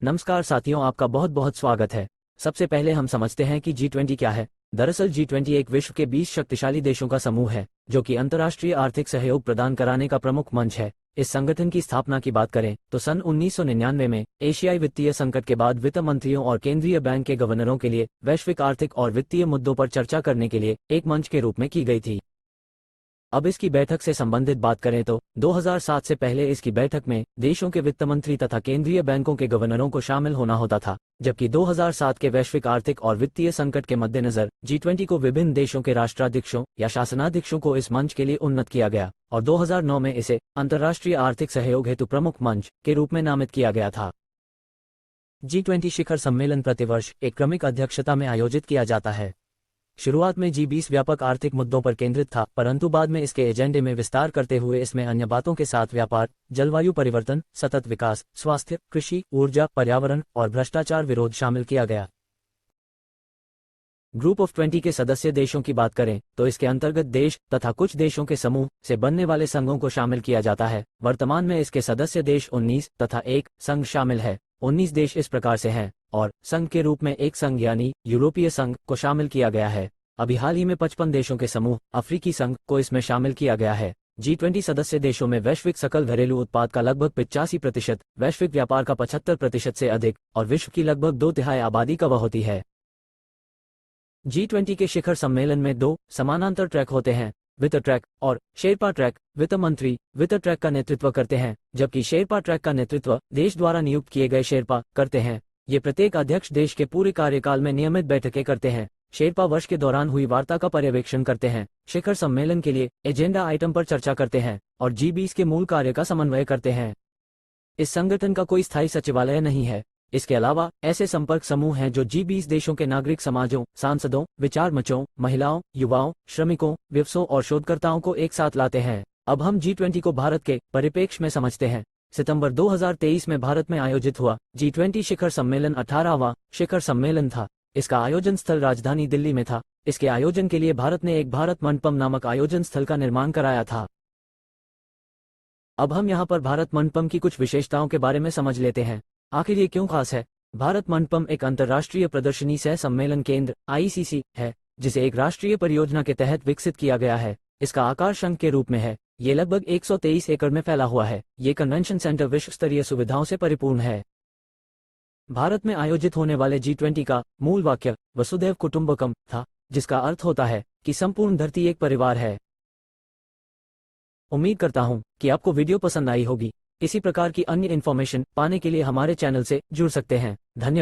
नमस्कार साथियों, आपका बहुत बहुत स्वागत है। सबसे पहले हम समझते हैं कि G20 क्या है। दरअसल G20 एक विश्व के 20 शक्तिशाली देशों का समूह है जो कि अंतर्राष्ट्रीय आर्थिक सहयोग प्रदान कराने का प्रमुख मंच है। इस संगठन की स्थापना की बात करें तो सन 1999 में एशियाई वित्तीय संकट के बाद वित्त मंत्रियों और केंद्रीय बैंक के गवर्नरों के लिए वैश्विक आर्थिक और वित्तीय मुद्दों पर चर्चा करने के लिए एक मंच के रूप में की गई थी। अब इसकी बैठक से संबंधित बात करें तो 2007 से पहले इसकी बैठक में देशों के वित्त मंत्री तथा केंद्रीय बैंकों के गवर्नरों को शामिल होना होता था, जबकि 2007 के वैश्विक आर्थिक और वित्तीय संकट के मद्देनजर G20 को विभिन्न देशों के राष्ट्राध्यक्षों या शासनाध्यक्षों को इस मंच के लिए उन्नत किया गया और 2009 में इसे अंतर्राष्ट्रीय आर्थिक सहयोग हेतु प्रमुख मंच के रूप में नामित किया गया था। G20 शिखर सम्मेलन प्रतिवर्ष एक क्रमिक अध्यक्षता में आयोजित किया जाता है। शुरुआत में G20 व्यापक आर्थिक मुद्दों पर केंद्रित था, परंतु बाद में इसके एजेंडे में विस्तार करते हुए इसमें अन्य बातों के साथ व्यापार, जलवायु परिवर्तन, सतत विकास, स्वास्थ्य, कृषि, ऊर्जा, पर्यावरण और भ्रष्टाचार विरोध शामिल किया गया। ग्रुप ऑफ 20 के सदस्य देशों की बात करें तो इसके अंतर्गत देश तथा कुछ देशों के समूह से बनने वाले संघों को शामिल किया जाता है। वर्तमान में इसके सदस्य देश 19 तथा एक संघ शामिल है। 19 देश इस प्रकार से हैं और संघ के रूप में एक संघ यानी यूरोपीय संघ को शामिल किया गया है। अभी हाल ही में 55 देशों के समूह अफ्रीकी संघ को इसमें शामिल किया गया है। G20 सदस्य देशों में वैश्विक सकल घरेलू उत्पाद का लगभग 85%, वैश्विक व्यापार का 75% से अधिक और विश्व की लगभग 2/3 आबादी का वह होती है। G20 के शिखर सम्मेलन में 2 समानांतर ट्रैक होते हैं, वित्त ट्रैक और शेरपा ट्रैक। वित्त मंत्री वित्त ट्रैक का नेतृत्व करते हैं, जबकि शेरपा ट्रैक का नेतृत्व देश द्वारा नियुक्त किए गए शेरपा करते हैं। ये प्रत्येक अध्यक्ष देश के पूरे कार्यकाल में नियमित बैठकें करते हैं। शेरपा वर्ष के दौरान हुई वार्ता का पर्यवेक्षण करते हैं, शिखर सम्मेलन के लिए एजेंडा आइटम पर चर्चा करते हैं और G20 के मूल कार्य का समन्वय करते हैं। इस संगठन का कोई स्थायी सचिवालय नहीं है। इसके अलावा ऐसे संपर्क समूह हैं जो G20 देशों के नागरिक समाजों, सांसदों, विचार मंचों, महिलाओं, युवाओं, श्रमिकों, व्यवसायों और शोधकर्ताओं को एक साथ लाते हैं। अब हम G20 को भारत के परिप्रेक्ष्य में समझते हैं। सितंबर 2023 में भारत में आयोजित हुआ G20 शिखर सम्मेलन 18वां शिखर सम्मेलन था। इसका आयोजन स्थल राजधानी दिल्ली में था। इसके आयोजन के लिए भारत ने एक भारत मंडपम नामक आयोजन स्थल का निर्माण कराया था। अब हम यहाँ पर भारत मंडपम की कुछ विशेषताओं के बारे में समझ लेते हैं। आखिर ये क्यों खास है? भारत मंडपम एक अंतर्राष्ट्रीय प्रदर्शनी सह सम्मेलन केंद्र ICC है, जिसे एक राष्ट्रीय परियोजना के तहत विकसित किया गया है। इसका आकार शंख के रूप में है। ये लगभग 123 एकड़ में फैला हुआ है। ये कन्वेंशन सेंटर विश्व स्तरीय सुविधाओं से परिपूर्ण है। भारत में आयोजित होने वाले G20 का मूल वाक्य वसुधैव कुटुंबकम था, जिसका अर्थ होता है कि संपूर्ण धरती एक परिवार है। उम्मीद करता हूं कि आपको वीडियो पसंद आई होगी। इसी प्रकार की अन्य इन्फॉर्मेशन पाने के लिए हमारे चैनल से जुड़ सकते हैं। धन्यवाद।